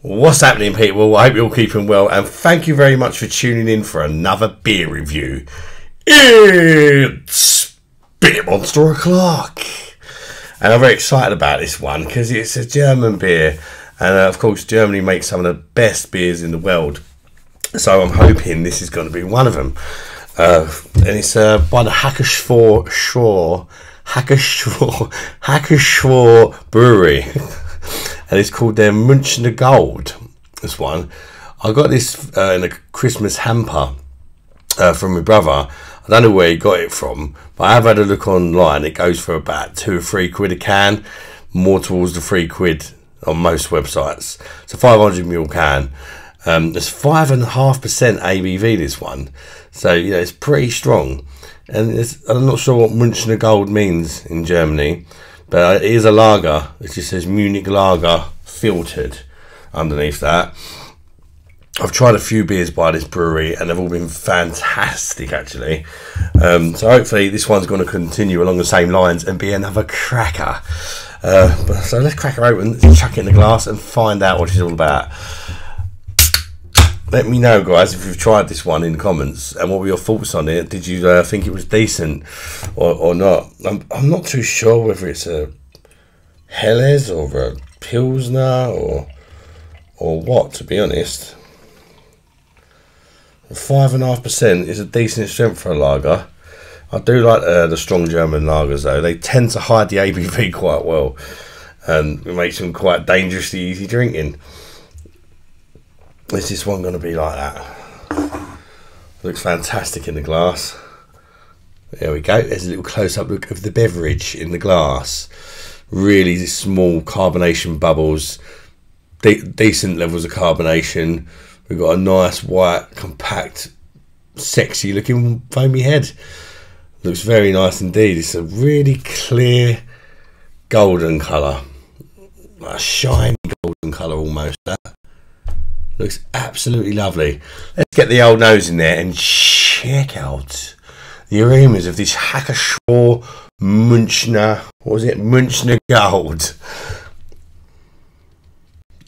What's happening, people? I hope you're all keeping well, and thank you very much for tuning in for another beer review. It's Beer Monster O'Clock, and I'm very excited about this one because it's a German beer, and of course Germany makes some of the best beers in the world, so I'm hoping this is going to be one of them. And it's by the Pschorr Brewery. And it's called their Munchner Gold. This one, I got this in a Christmas hamper from my brother. I don't know where he got it from, but I have had a look online. It goes for about £2 or £3 a can, more towards the £3 on most websites. It's a 500ml can. It's 5.5% ABV, this one, so you know it's pretty strong. And I'm not sure what Munchner Gold means in Germany, but it is a lager. It just says Munich Lager filtered underneath that. I've tried a few beers by this brewery and they've all been fantastic, actually. So hopefully this one's going to continue along the same lines and be another cracker. So let's crack her open, let's chuck it in the glass and find out what it's all about. Let me know, guys, if you've tried this one in the comments and what were your thoughts on it. Did you think it was decent or not? I'm not too sure whether it's a Helles or a Pilsner or what, to be honest. 5.5% is a decent strength for a lager. I do like the strong German lagers, though. They tend to hide the ABV quite well, and it makes them quite dangerously easy drinking. Is this one going to be like that? Looks fantastic in the glass. There we go. There's a little close-up look of the beverage in the glass. Really small carbonation bubbles. Decent levels of carbonation. We've got a nice white, compact, sexy-looking foamy head. Looks very nice indeed. It's a really clear golden colour. A shiny golden colour almost. Looks absolutely lovely. Let's get the old nose in there and check out the aromas of this Pschorr Munchner. What was it? Munchner Gold.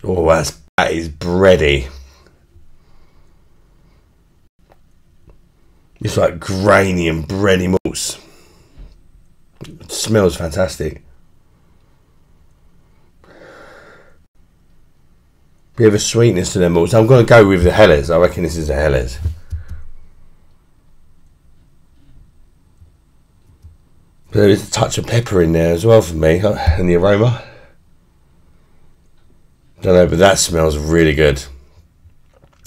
Oh, that is bready. It's like grainy and bready malts. It smells fantastic. Bit of a sweetness to them malts. I'm going to go with the Helles. I reckon this is a Helles. There is a touch of pepper in there as well for me, and the aroma. Don't know, but that smells really good.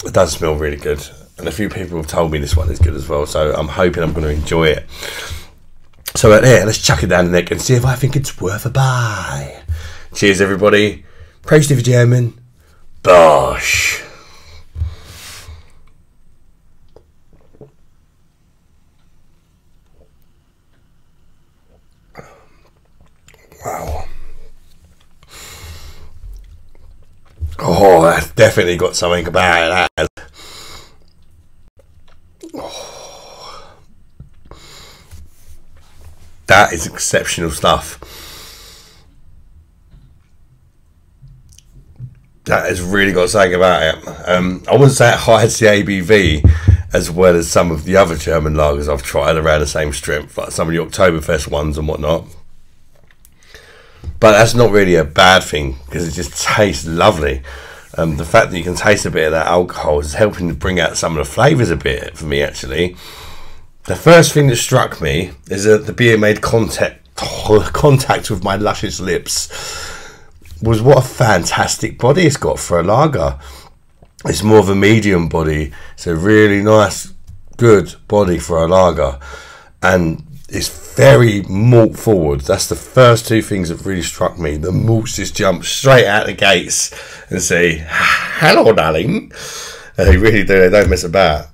It does smell really good, and a few people have told me this one is good as well. So I'm hoping I'm going to enjoy it. So there, let's chuck it down the neck and see if I think it's worth a buy. Cheers, everybody. Praise to the German. Bosh. Wow. Oh, that's definitely got something about it. Oh. That is exceptional stuff. That has really got something about it. I wouldn't say it hides the ABV as well as some of the other German lagers I've tried around the same strength, like some of the Oktoberfest ones and whatnot. But that's not really a bad thing because it just tastes lovely. The fact that you can taste a bit of that alcohol is helping to bring out some of the flavours a bit for me, actually. The first thing that struck me is that the beer made contact with my luscious lips. Was what a fantastic body it's got for a lager. It's more of a medium body. It's a really nice, good body for a lager, and it's very malt forward. That's the first two things that really struck me. The malts just jump straight out the gates and say, "Hello, darling." They really do. They don't mess about.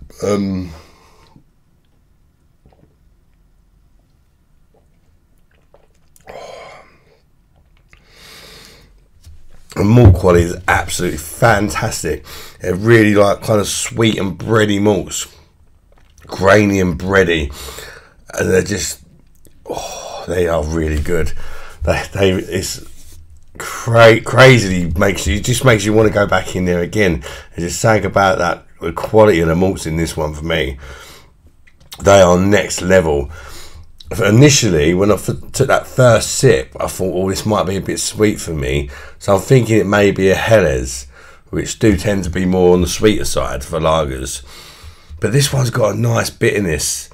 The malt quality is absolutely fantastic. They're really like kind of sweet and bready malts, grainy and bready, and they're just, oh, they are really good. It's crazily just makes you want to go back in there again. There's just saying about that, the quality of the malts in this one for me, they are next level. Initially, when I took that first sip, I thought, oh, this might be a bit sweet for me. So I'm thinking it may be a Helles, which do tend to be more on the sweeter side for lagers. But this one's got a nice bitterness,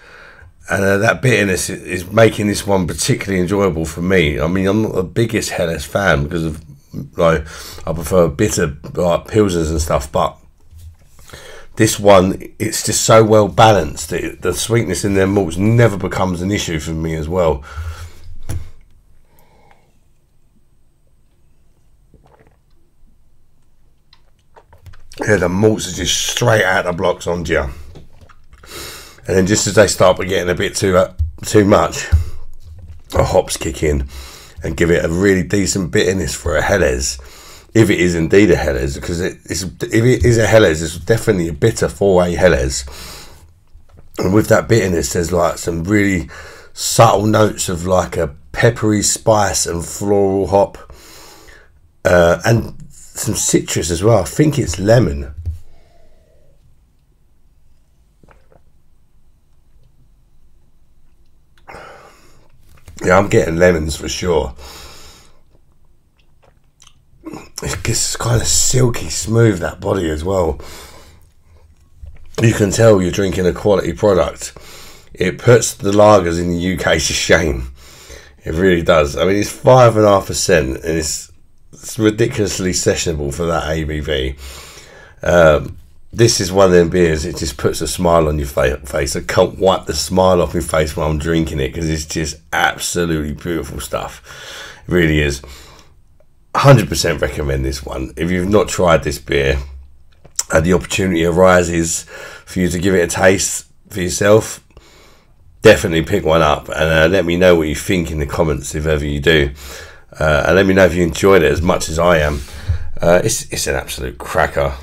and that bitterness is making this one particularly enjoyable for me. I mean, I'm not the biggest Helles fan because of, like, I prefer bitter like pilsners and stuff, but this one, it's just so well balanced. The sweetness in their malts never becomes an issue for me as well. Yeah, the malts are just straight out the blocks on you. And then just as they start getting a bit too much, the hops kick in and give it a really decent bitterness for a Helles. If it is indeed a Helles, because if it is a Helles, it's definitely a bitter 4A Helles. And with that bitterness, there's like some really subtle notes of like a peppery spice and floral hop, and some citrus as well. I think it's lemon. Yeah, I'm getting lemons for sure. It's kind of silky smooth, that body as well. You can tell you're drinking a quality product. It puts the lagers in the UK to shame. It really does. I mean, it's 5.5% and it's ridiculously sessionable for that ABV. This is one of them beers, it just puts a smile on your face. I can't wipe the smile off my face while I'm drinking it because it's just absolutely beautiful stuff. It really is. 100% recommend this one. If you've not tried this beer and the opportunity arises for you to give it a taste for yourself, definitely pick one up and let me know what you think in the comments if ever you do. And let me know if you enjoyed it as much as I am. It's an absolute cracker.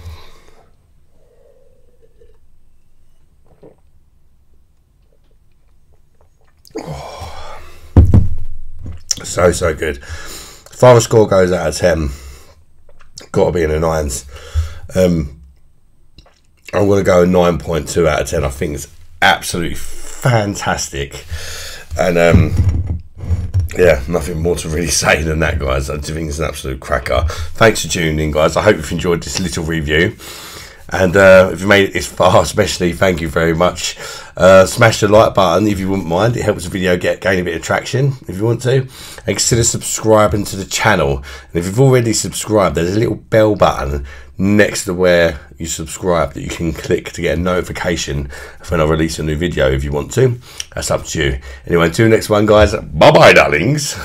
Oh, so good. Final score goes out of 10. Got to be in the 9s. I'm going to go 9.2 out of 10. I think it's absolutely fantastic. And yeah, nothing more to really say than that, guys. I do think it's an absolute cracker. Thanks for tuning in, guys. I hope you've enjoyed this little review. And if you made it this far, especially, thank you very much. Smash the like button if you wouldn't mind. It helps the video gain a bit of traction if you want to. And consider subscribing to the channel. And if you've already subscribed, there's a little bell button next to where you subscribe that you can click to get a notification when I release a new video if you want to. That's up to you. Anyway, until the next one, guys. Bye-bye, darlings.